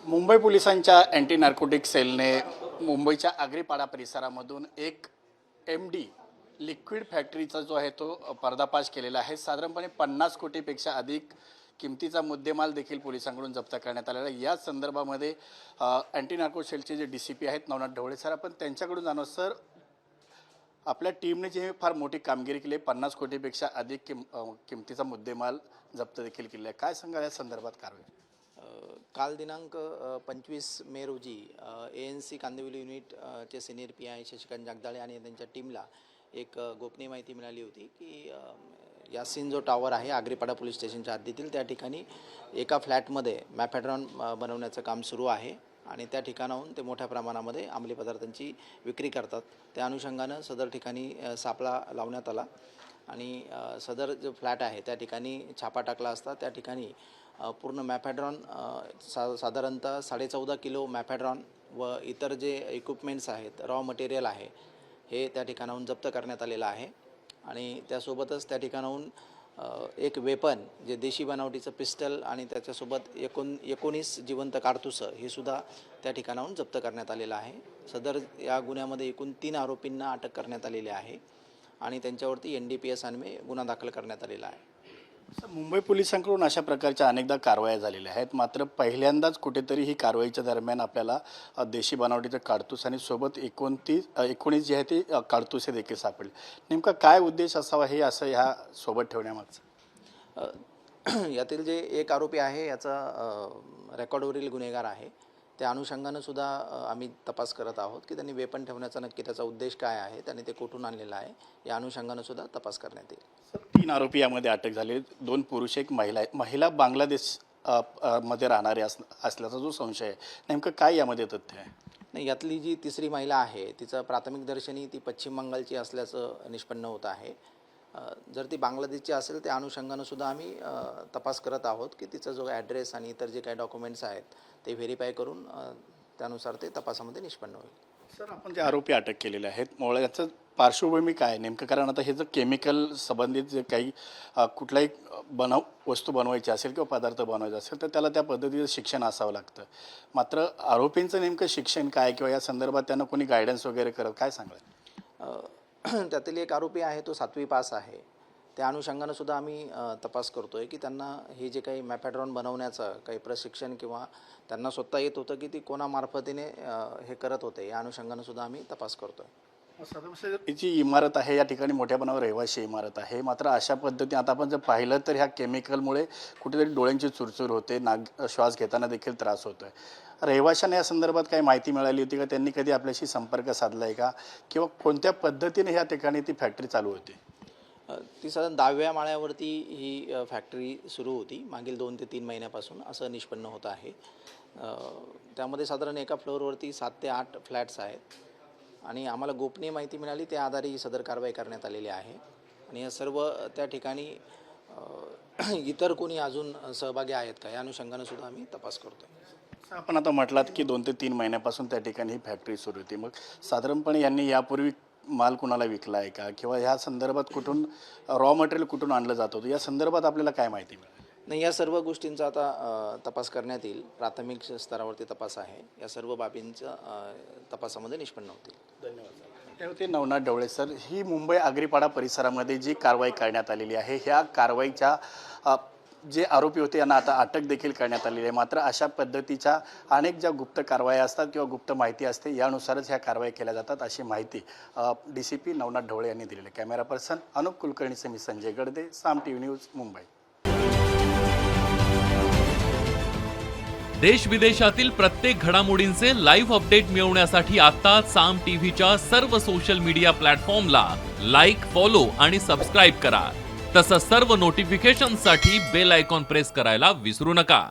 मुंबई पोलिसांच्या anti narcotic सेलने मुंबईच्या आग्रीपाडा परिसरामधून एक MD लिक्विड फॅक्टरीचा जो आहे तो पर्दाफाश केलेला आहे। साधारणपणे 50 कोटीपेक्षा अधिक किमतीचा मुद्देमाल देखील पोलिसांकडून जप्त करण्यात आलेला आहे। या संदर्भामध्ये अँटी नार्को सेलचे जे DCP आहेत नवनाथ ढवळे सर, आपण त्यांच्याकडून जाणू सर, आपल्या टीमने जी फार मोठी कामगिरी केली, 50 कोटीपेक्षा अधिक किमतीचा मुद्देमाल जप्त देखील केलेला आहे। काय सांगाल या संदर्भात कारवाई? काल दिनांक 25 मे रोजी ANC कांदिवली युनिट चे सिनियर PI शशिकांत जगदाळे आणि त्यांच्या टीमला एक गोपनीय माहिती मिळाली होती की यासिन जो टावर आहे आग्रीपाडा पोलीस स्टेशनच्या हद्दीतील, त्या ठिकाणी एका फ्लॅटमध्ये मॅफेड्रॉन बनवण्याचं काम सुरू आहे आणि त्या ठिकाणाहून ते मोठ्या प्रमाणामध्ये अंमली पदार्थांची विक्री करतात। त्या अनुषंगानं सदर ठिकाणी सापळा लावण्यात आला आणि सदर जो फ्लॅट आहे त्या ठिकाणी छापा टाकला असता त्या ठिकाणी पूर्ण मॅफेड्रॉन साधारणतः 14.5 किलो मॅफेड्रॉन व इतर जे इक्विपमेंट्स आहेत, रॉ मटेरियल आहे, हे त्या ठिकाणाहून जप्त करण्यात आलेलं आहे। आणि त्यासोबतच त्या ठिकाणाहून एक वेपन जे देशी बनावटीचं पिस्टल आणि त्याच्यासोबत 19 जिवंत कारतूस हे सुद्धा त्या ठिकाणाहून जप्त करण्यात आलेलं आहे। सदर या गुन्ह्यामध्ये एकूण 3 आरोपींना अटक करण्यात आलेली आहे आणि त्यांच्यावरती NDPS अन्वये गुन्हा दाखल करण्यात आलेला आहे। मुंबई पोलिसांकडून अशा प्रकारच्या अनेकदा कारवाया झालेल्या आहेत, मात्र पहिल्यांदाच कुठेतरी ही कारवाईच्या दरम्यान आपल्याला देशी बनावटीचं काडतूस आणि सोबत 19 जे आहे ते काडतुसे देखील सापडले। नेमका काय उद्देश असावा हे असं ह्या सोबत ठेवण्यामागचं? यातील जे एक आरोपी आहे याचा रेकॉर्डवरील गुन्हेगार आहे, त्या अनुषंगानं सुद्धा आम्ही तपास करत आहोत की त्यांनी वेपन ठेवण्याचा नक्की त्याचा उद्देश काय आहे, त्यांनी ते कुठून आणलेला आहे, या अनुषंगानं सुद्धा तपास करण्यात येईल। 3 आरोपी यामध्ये अटक झाले, 2 पुरुष एक महिला आहे। महिला बांगलादेश मध्ये राहणारी असल्याचा जो संशय आहे, नेमकं काय यामध्ये तथ्य आहे? नाही, यातली जी तिसरी महिला आहे तिचं प्राथमिक दर्शनी ती पश्चिम बंगालची असल्याचं निष्पन्न होत आहे। जर ती बांगलादेशची असेल त्या अनुषंगानं सुद्धा आम्ही तपास करत आहोत की तिचा जो ॲड्रेस आणि इतर जे काही डॉक्युमेंट्स आहेत ते व्हेरीफाय करून त्यानुसार ते तपासामध्ये निष्पन्न होईल। सर, आपण जे आरोपी अटक केलेले आहेत मुळात याचं पार्श्वभूमी काय नेमकं? कारण आता हे जर केमिकल संबंधित जे काही कुठलाही वस्तू बनवायची असेल किंवा पदार्थ बनवायचा असेल तर त्याला त्या पद्धतीचं शिक्षण असावं लागतं, मात्र आरोपींचं नेमकं शिक्षण काय किंवा या संदर्भात त्यांना कोणी गायडन्स वगैरे करत, काय सांगाल? त्यातील एक आरोपी आहे तो 7वी पास आहे, त्या अनुषंगानं सुद्धा आम्ही तपास करतो आहे की त्यांना हे जे काही मॅफेड्रॉन बनवण्याचं काही प्रशिक्षण किंवा त्यांना स्वतः येत होतं की ती कोणामार्फतीने हे करत होते, या अनुषंगानं सुद्धा आम्ही तपास करतो आहे। ही जी इमारत आहे या ठिकाणी मोठ्या प्रमाणावर रहिवाशी इमारत आहे, मात्र अशा पद्धतीने आता आपण जर पाहिलं तर ह्या केमिकलमुळे कुठेतरी डोळ्यांची चुरचूर होते, श्वास घेताना देखील त्रास होतो आहे। रहिवाशांना या संदर्भात काही माहिती मिळाली होती का? त्यांनी कधी आपल्याशी संपर्क साधला आहे का? किंवा कोणत्या पद्धतीने ह्या ठिकाणी ती फॅक्टरी चालू होती? ती साधारण 10व्या माळ्यावरती ही फॅक्टरी सुरू होती मागील 2 ते 3 महिन्यापासून असं निष्पन्न होत आहे। त्यामध्ये साधारण एका फ्लोअरवरती 7 ते 8 फ्लॅट्स आहेत आणि आम्हाला गोपनीय माहिती मिळाली त्या आधारे ही सदर कारवाई करण्यात आलेली आहे आणि या सर्व त्या ठिकाणी इतर कोणी अजून सहभागी आहेत का या अनुषंगानं सुद्धा आम्ही तपास करतो आहे। आपण आता म्हटलात की 2 ते 3 महिन्यापासून त्या ठिकाणी ही फॅक्टरी सुरू होती, मग साधारणपणे यांनी यापूर्वी माल कुणाला विकला आहे का किंवा ह्या संदर्भात कुठून रॉ मटेरियल कुठून आणलं जात होतं, या संदर्भात आपल्याला काय माहिती मिळाली? नाही, या सर्व गोष्टींचा आता तपास करण्यात येईल, प्राथमिक स्तरावरती तपास आहे, या सर्व बाबींच्या तपासामध्ये निष्पन्न होतील। धन्यवाद। ते होते नवनाथ ढवळे सर। ही मुंबई आग्रीपाडा परिसरामध्ये जी कारवाई करण्यात आलेली आहे, ह्या कारवाईच्या जे आरोपी होते यांना आता अटक देखील करण्यात आलेली आहे, मात्र अशा पद्धतीच्या अनेक ज्या गुप्त कारवाया असतात किंवा गुप्त माहिती असते यानुसारच ह्या कारवाई केल्या जातात, अशी माहिती DCP नवनाथ ढवळे यांनी दिलेली आहे। कॅमेरा पर्सन अनुप कुलकर्णीचे मी संजय गडदे, साम TV न्यूज, मुंबई। देश विदेशातील प्रत्येक घडामोडींचे लाईव्ह अपडेट मिळवण्यासाठी आता साम टीव्हीच्या सर्व सोशल मीडिया प्लॅटफॉर्मला लाईक, फॉलो आणि सबस्क्राईब करा। तसंच सर्व नोटिफिकेशनसाठी बेल आयकॉन प्रेस करायला विसरू नका।